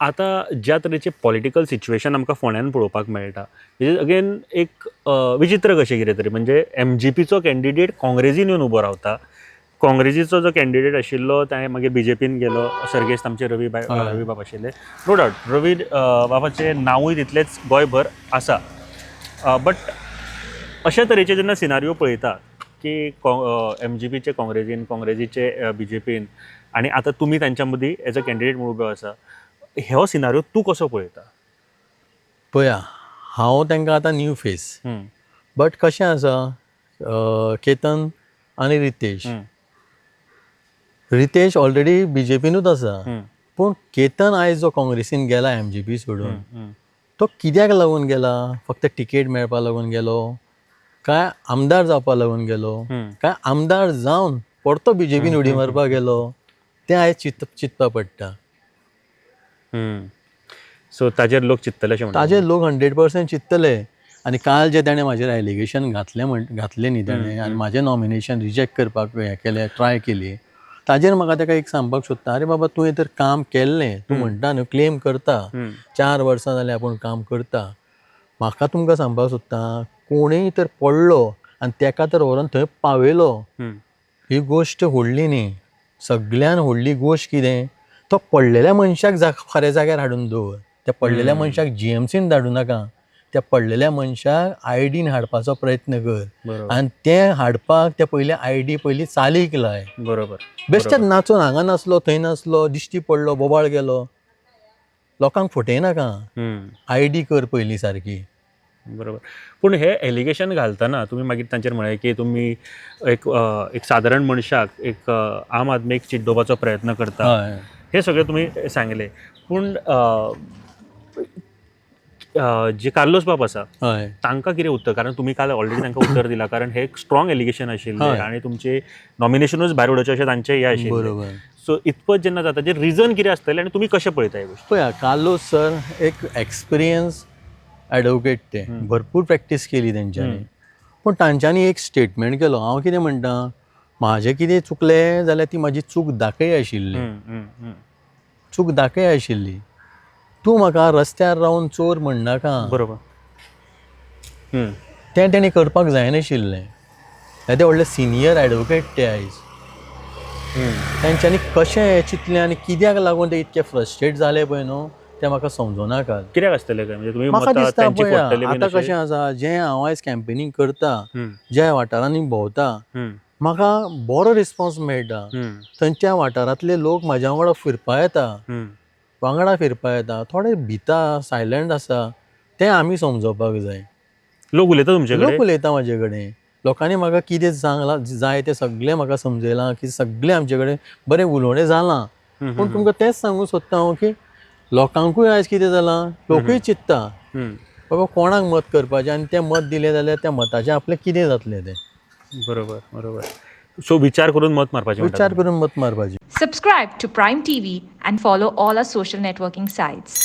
आतां ज्या तरेचें पॉलिटिकल सिच्युएशन आमकां फोंड्यान पळोवपाक मेळटा हेजेर अगेन एक विचित्र कशें कितें तरी म्हणजे MGPचो कॅन्डिडेट काँग्रेसीन येवन उबो रावता. काँग्रेसीचो जो कॅन्डिडेट आशिल्लो ताणें मागीर BJPन गेलो, सर्गेस्त आमचे रवी बाब आशिल्ले. नो डावट रवी बाबाचें नांवूय तितलेंच गोंयभर आसा. बट अशा तरेचे जेन्ना सिनारियो पळयता की MGPचे काँग्रेसीचे BJPन आनी आतां तुमी तांच्या मदीं एज अ कॅन्डिडेट म्हणून उबो आसा, हो सिनारियो तूं कसो पळयता? पळया, हांव तांकां आतां न्यू फेस, बट कशें आसा, केतन आनी रितेश ऑलरेडी BJPनूच आसा. पूण केतन आयज जो काँग्रेसीन गेला MGP सोडून, तो कित्याक लागून गेला? फक्त तिकेट मेळपा लागून गेलो, काय आमदार जावपा लागून गेलो, काय आमदार जावन परतो BJPन उडी मारपाक गेलो? तें आयज चिंतपा पडटा. सो ताजेर लोक चिंततले अशें म्हणटा? ताजेर लोक 100% चिंततले. आनी काल जे ताणें म्हाजेर एलिगेशन घातलें न्ही ताणें, आनी म्हाजें नॉमिनेशन रिजेक्ट करपाक हें केलें, ट्राय केली, ताजेर म्हाका ताका एक सांगपाक सोदता, अरे बाबा तुवें तर काम केल्लें, तूं म्हणटा न्हू क्लेम करता, 4 वर्सां जालीं आपूण काम करता. म्हाका तुमकां सांगपाक सोदता, कोणूय तर पडलो आनी ताका तर व्हरोन थंय पावयलो, ही गोश्ट व्हडली न्ही. सगळ्यान व्हडली गोश्ट कितें? तो पडलेल्या मनशाक खऱ्या जाग्यार हाडून दवर. त्या पडलेल्या मनशाक GMCन धाडूं नाका. त्या पडलेल्या मनशाक IDन हाडपाचो प्रयत्न कर, आनी तें हाडपाक ते पयलीं ID पयलीं चालीक लाय. बरोबर. बेश्टेच नाचून हांगा नासलो, थंय नासलो, दिश्टी पडलो, बोबाळ गेलो, लोकांक फटयनाका. ID कर पयलीं सारकी. बरोबर. पूण हे एलिगेशन घालतना तुमी मागीर तांचेर म्हळें की तुमी एक सादारण मनशाक, एक आम आदमीक चिड्डोवपाचो प्रयत्न करता, हे सगळें तुमी सांगलें. पूण जे कार्लोस बाब आसा तांकां कितें उत्तर? कारण तुमी काल ऑलरेडी तांकां उत्तर दिलां, कारण हे एक स्ट्रॉंग एलिगेशन आशिल्लें आनी तुमचें नॉमिनेशनूच भायर उडोवचें अशें तांचें हें आशिल्लें. सो इतपत जेन्ना जाता, तेजें रिजन कितें आसतलें आनी तुमी कशें पळयता हे गोश्टी? पळया, कार्लोस सर एक एक्सपिरियन्स एडवोकेट, ते भरपूर प्रॅक्टीस केली तेंच्यांनी. पूण तांच्यांनी एक स्टेटमेंट केलो, हांव कितें म्हणटा, म्हाजें कितें चुकलें जाल्यार ती म्हाजी चूक दाखय आशिल्ली. तूं म्हाका रस्त्यार रावन चोर म्हणनाका. बरोबर. तें तेणी करपाक जायनाशिल्लें. ते व्हडले सिनियर एडवोकेट ते आयज. तेंच्यांनी कशें हें चिंतलें आनी कित्याक लागून ते इतके फ्रस्ट्रेट जाले पळय न्हू, तें म्हाका समजूनाका. कित्याक आसतलें काय? म्हणजे तुमी म्हाका दिसता पळया, आतां कशें आसा, जें हांव आयज कॅम्पेनींग करता, ज्या वाठारांनी भोंवता, म्हाका बरो रिस्पॉन्स मेळटा. थंयच्या वाठारांतले लोक म्हाज्या वांगडा फिरपा येता, थोडे भिता, सायलंट आसा, तें आमी समजोवपाक जाय. लोक उलयता तुमचे कडेन? लोक उलयता म्हाजे कडेन. लोकांनी म्हाका कितें सांगलां जाय तें सगळें म्हाका समजयलां, की सगळें आमचे कडेन बरें उलोवणें जालां. पूण तुमकां तेंच सांगूंक सोदता हांव की लोकांकूय आयज कितें जालां, लोकूय चिंतता बाबा कोणाक मत करपाचें, आनी तें मत दिलें जाल्यार त्या मताचें आपलें कितें जातलें तें. बरोबर. सो विचार करून मत मारपाचें. Subscribe to Prime TV and follow all our social networking sites.